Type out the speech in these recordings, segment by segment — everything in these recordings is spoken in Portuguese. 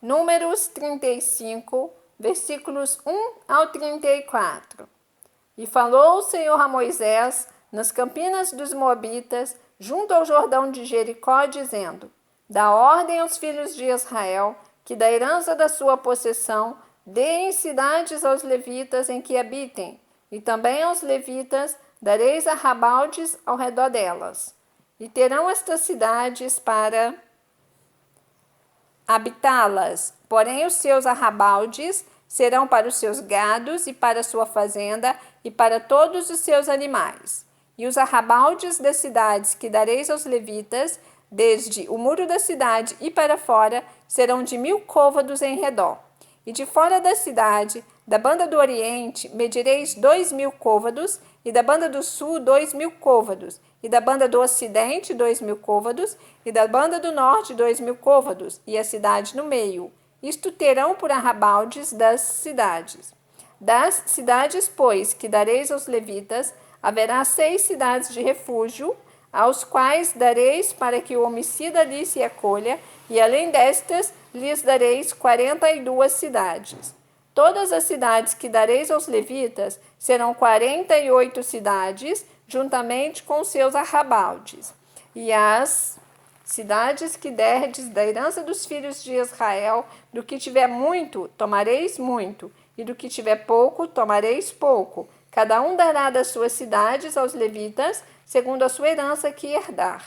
Números 35, versículos 1 ao 34. E falou o Senhor a Moisés nas campinas dos Moabitas, junto ao Jordão de Jericó, dizendo: Dá ordem aos filhos de Israel, que da herança da sua possessão deem cidades aos levitas em que habitem, e também aos levitas dareis arrabaldes ao redor delas. E terão estas cidades para habitá-las, porém os seus arrabaldes serão para os seus gados e para a sua fazenda e para todos os seus animais. E os arrabaldes das cidades que dareis aos levitas, desde o muro da cidade e para fora, serão de 1000 côvados em redor. E de fora da cidade, da banda do oriente, medireis 2000 côvados, e da banda do sul 2000 côvados, e da banda do ocidente 2000 côvados, e da banda do norte 2000 côvados, e a cidade no meio. Isto terão por arrabaldes das cidades. Das cidades, pois, que dareis aos levitas, haverá 6 cidades de refúgio, aos quais dareis para que o homicida ali se acolha, e além destas, lhes dareis 42 cidades. Todas as cidades que dareis aos levitas serão 48 cidades, juntamente com seus arrabaldes. E as cidades que derdes da herança dos filhos de Israel, do que tiver muito, tomareis muito, e do que tiver pouco, tomareis pouco. Cada um dará das suas cidades aos levitas, segundo a sua herança que herdar.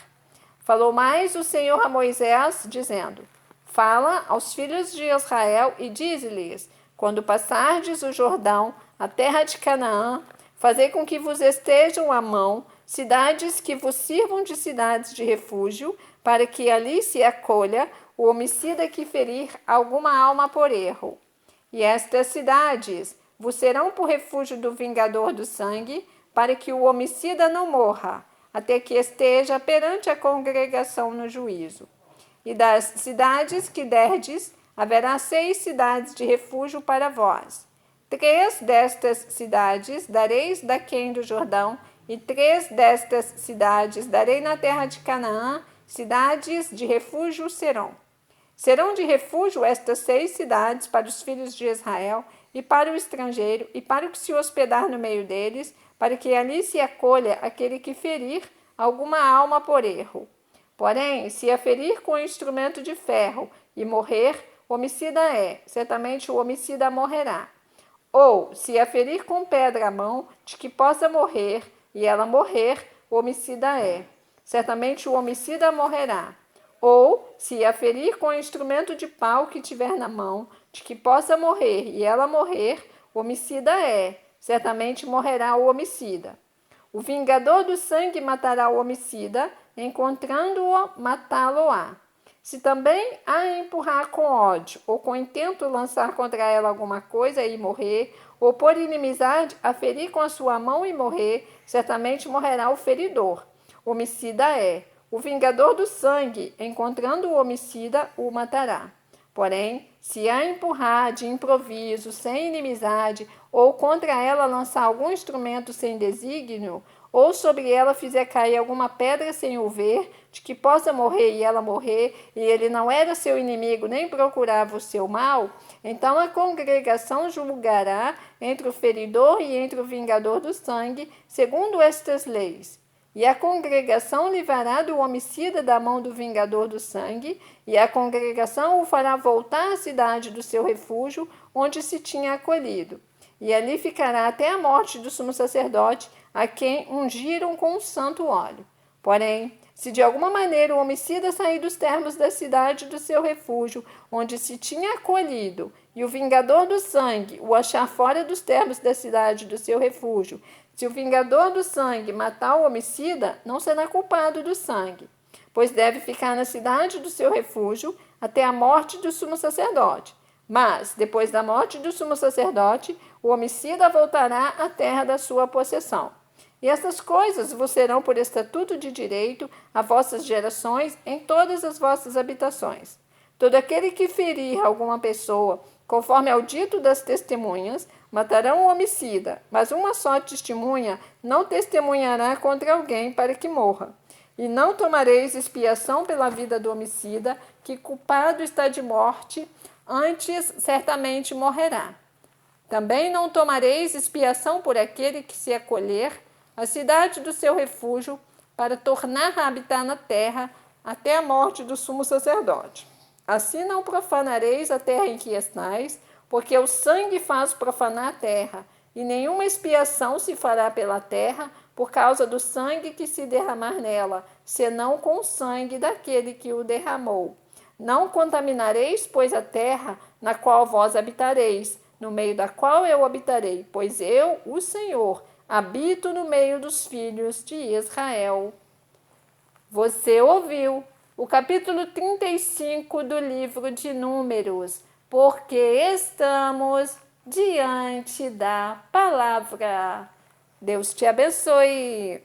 Falou mais o Senhor a Moisés, dizendo: Fala aos filhos de Israel e dize-lhes: Quando passardes o Jordão, a terra de Canaã, fazei com que vos estejam à mão cidades que vos sirvam de cidades de refúgio, para que ali se acolha o homicida que ferir alguma alma por erro. E estas cidades vos serão por refúgio do vingador do sangue, para que o homicida não morra, até que esteja perante a congregação no juízo. E das cidades que derdes, haverá 6 cidades de refúgio para vós. 3 destas cidades dareis daquém do Jordão, e 3 destas cidades darei na terra de Canaã, cidades de refúgio serão. Serão de refúgio estas 6 cidades para os filhos de Israel, e para o estrangeiro, e para o que se hospedar no meio deles, para que ali se acolha aquele que ferir alguma alma por erro. Porém, se a ferir com instrumento de ferro e morrer, homicida é, certamente o homicida morrerá. Ou, se a ferir com pedra a mão, de que possa morrer, e ela morrer, o homicida é, certamente o homicida morrerá. Ou, se a ferir com instrumento de pau que tiver na mão, de que possa morrer, e ela morrer, o homicida é, certamente morrerá o homicida. O vingador do sangue matará o homicida, encontrando-o, matá-lo-á. Se também a empurrar com ódio, ou com intento lançar contra ela alguma coisa e morrer, ou por inimizade a ferir com a sua mão e morrer, certamente morrerá o feridor. O homicida é. O vingador do sangue, encontrando o homicida, o matará. Porém, se a empurrar de improviso, sem inimizade, ou contra ela lançar algum instrumento sem desígnio, ou sobre ela fizer cair alguma pedra sem o ver, de que possa morrer e ela morrer, e ele não era seu inimigo nem procurava o seu mal, então a congregação julgará entre o feridor e entre o vingador do sangue, segundo estas leis. E a congregação livrará do homicida da mão do vingador do sangue, e a congregação o fará voltar à cidade do seu refúgio, onde se tinha acolhido. E ali ficará até a morte do sumo sacerdote, a quem ungiram com um santo óleo. Porém, se de alguma maneira o homicida sair dos termos da cidade do seu refúgio, onde se tinha acolhido, e o vingador do sangue o achar fora dos termos da cidade do seu refúgio, se o vingador do sangue matar o homicida, não será culpado do sangue, pois deve ficar na cidade do seu refúgio até a morte do sumo sacerdote. Mas, depois da morte do sumo sacerdote, o homicida voltará à terra da sua possessão. E estas coisas vos serão por estatuto de direito a vossas gerações em todas as vossas habitações. Todo aquele que ferir alguma pessoa, conforme ao dito das testemunhas, matarão o homicida, mas uma só testemunha não testemunhará contra alguém para que morra. E não tomareis expiação pela vida do homicida, que culpado está de morte, antes certamente morrerá. Também não tomareis expiação por aquele que se acolher à cidade do seu refúgio, para tornar a habitar na terra até a morte do sumo sacerdote. Assim não profanareis a terra em que estais, porque o sangue faz profanar a terra, e nenhuma expiação se fará pela terra por causa do sangue que se derramar nela, senão com o sangue daquele que o derramou. Não contaminareis, pois, a terra na qual vós habitareis, no meio da qual eu habitarei, pois eu, o Senhor, habito no meio dos filhos de Israel. Você ouviu o capítulo 35 do livro de Números, porque estamos diante da palavra. Deus te abençoe.